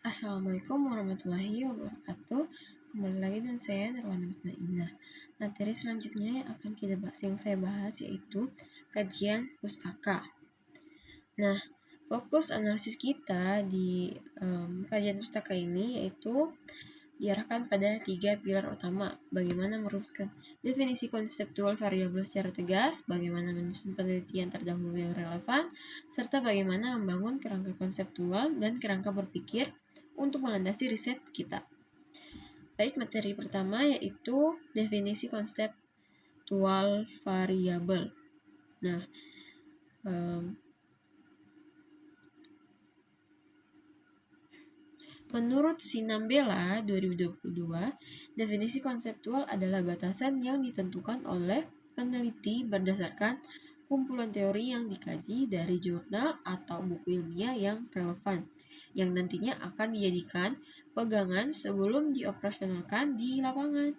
Assalamualaikum warahmatullahi wabarakatuh. Kembali lagi dengan saya Nirwana Mutmainah. Materi selanjutnya yang akan saya bahas yaitu kajian pustaka. Nah, fokus analisis kita di kajian pustaka ini yaitu diarahkan pada 3 pilar utama. Bagaimana merumuskan definisi konseptual variabel secara tegas, bagaimana menyusun penelitian terdahulu yang relevan, serta bagaimana membangun kerangka konseptual dan kerangka berpikir untuk melandasi riset kita. Baik, materi pertama yaitu definisi konseptual variabel. Nah, menurut Sinambela 2022, definisi konseptual adalah batasan yang ditentukan oleh peneliti berdasarkan kumpulan teori yang dikaji dari jurnal atau buku ilmiah yang relevan, yang nantinya akan dijadikan pegangan sebelum dioperasionalkan di lapangan.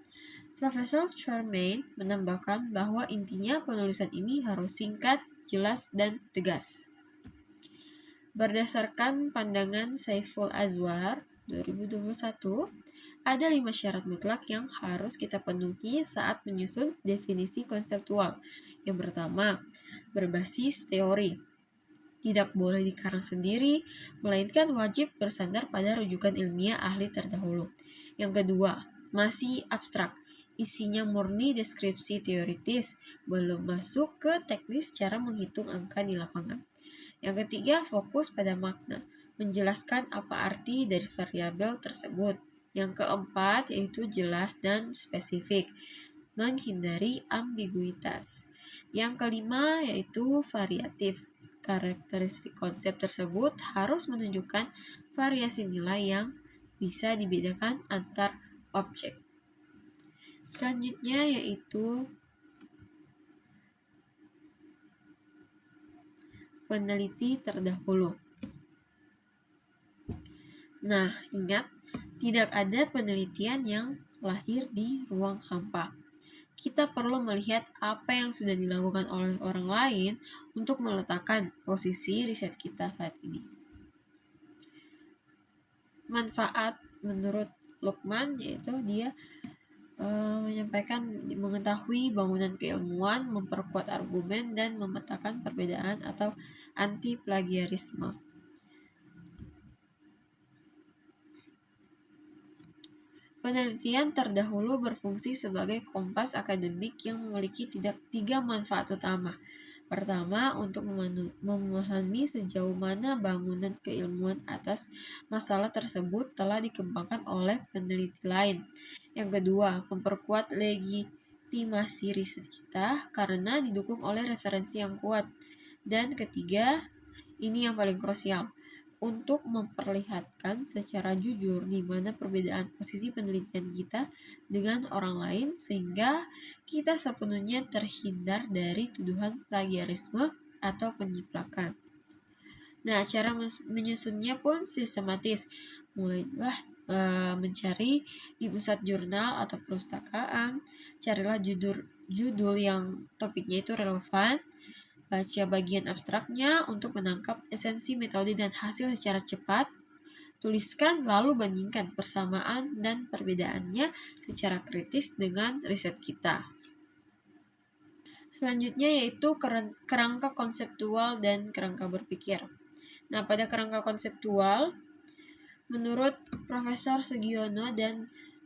Profesor Charmaine menambahkan bahwa intinya penulisan ini harus singkat, jelas, dan tegas. Berdasarkan pandangan Saiful Azwar 2021, ada 5 syarat mutlak yang harus kita penuhi saat menyusun definisi konseptual. Yang pertama, berbasis teori. Tidak boleh dikarang sendiri, melainkan wajib bersandar pada rujukan ilmiah ahli terdahulu. Yang kedua, masih abstrak. Isinya murni deskripsi teoritis, belum masuk ke teknis cara menghitung angka di lapangan. Yang ketiga, fokus pada makna, menjelaskan apa arti dari variabel tersebut. Yang keempat, yaitu jelas dan spesifik, menghindari ambiguitas. Yang kelima, yaitu variatif. Karakteristik konsep tersebut harus menunjukkan variasi nilai yang bisa dibedakan antar objek. Selanjutnya yaitu peneliti terdahulu. Nah, ingat, tidak ada penelitian yang lahir di ruang hampa. Kita perlu melihat apa yang sudah dilakukan oleh orang lain untuk meletakkan posisi riset kita saat ini. Manfaat menurut Luqman yaitu dia menyampaikan mengetahui bangunan keilmuan, memperkuat argumen, dan memetakan perbedaan atau anti-plagiarisme. Penelitian terdahulu berfungsi sebagai kompas akademik yang memiliki tiga manfaat utama. Pertama, untuk memahami sejauh mana bangunan keilmuan atas masalah tersebut telah dikembangkan oleh peneliti lain. Yang kedua, memperkuat legitimasi riset kita karena didukung oleh referensi yang kuat. Dan ketiga, ini yang paling krusial, untuk memperlihatkan secara jujur di mana perbedaan posisi penelitian kita dengan orang lain sehingga kita sepenuhnya terhindar dari tuduhan plagiarisme atau penjiplakan. Nah, cara menyusunnya pun sistematis. Mulailah mencari di pusat jurnal atau perpustakaan, carilah judul yang topiknya itu relevan, baca bagian abstraknya untuk menangkap esensi metode dan hasil secara cepat, tuliskan lalu bandingkan persamaan dan perbedaannya secara kritis dengan riset kita. Selanjutnya yaitu kerangka konseptual dan kerangka berpikir. Nah, pada kerangka konseptual, menurut Profesor Sugiono dan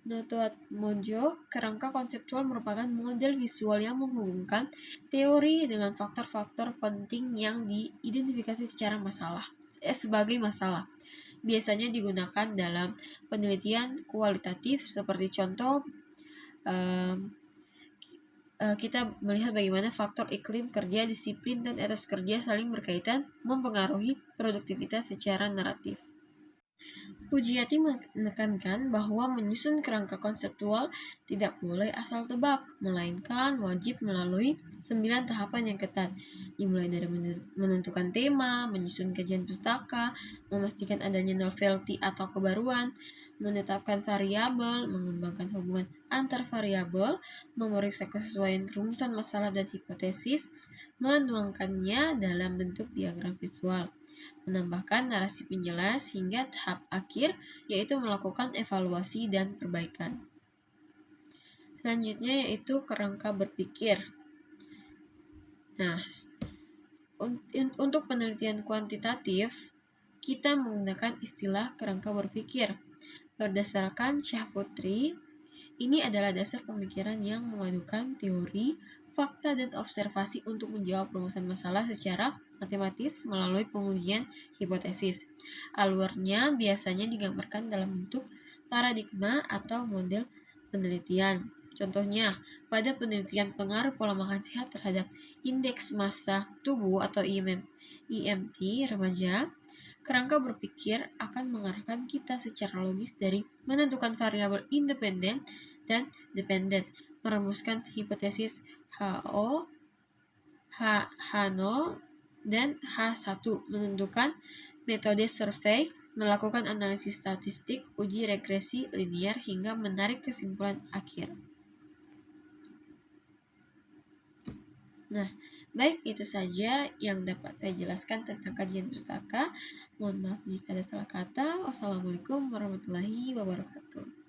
Notoatmojo, kerangka konseptual merupakan model visual yang menghubungkan teori dengan faktor-faktor penting yang diidentifikasi sebagai masalah. Biasanya digunakan dalam penelitian kualitatif seperti contoh kita melihat bagaimana faktor iklim kerja, disiplin, dan etos kerja saling berkaitan mempengaruhi produktivitas secara naratif. Pujiati menekankan bahwa menyusun kerangka konseptual tidak boleh asal tebak, melainkan wajib melalui 9 tahapan yang ketat, dimulai dari menentukan tema, menyusun kajian pustaka, memastikan adanya novelty atau kebaruan, menetapkan variabel, mengembangkan hubungan antar variabel, memeriksa kesesuaian rumusan masalah dan hipotesis, menuangkannya dalam bentuk diagram visual, menambahkan narasi penjelas hingga tahap akhir, yaitu melakukan evaluasi dan perbaikan. Selanjutnya yaitu kerangka berpikir. Nah, untuk penelitian kuantitatif, kita menggunakan istilah kerangka berpikir. Berdasarkan Syahputri, ini adalah dasar pemikiran yang memadukan teori, fakta, dan observasi untuk menjawab rumusan masalah secara matematis melalui pengujian hipotesis. Alurnya biasanya digambarkan dalam bentuk paradigma atau model penelitian. Contohnya, pada penelitian pengaruh pola makan sehat terhadap indeks massa tubuh atau IMT remaja, kerangka berpikir akan mengarahkan kita secara logis dari menentukan variabel independen dan dependen, merumuskan hipotesis HO, H0, dan H1, menentukan metode survei, melakukan analisis statistik, uji regresi linear, hingga menarik kesimpulan akhir. Nah, baik, itu saja yang dapat saya jelaskan tentang kajian pustaka. Mohon maaf jika ada salah kata. Wassalamualaikum warahmatullahi wabarakatuh.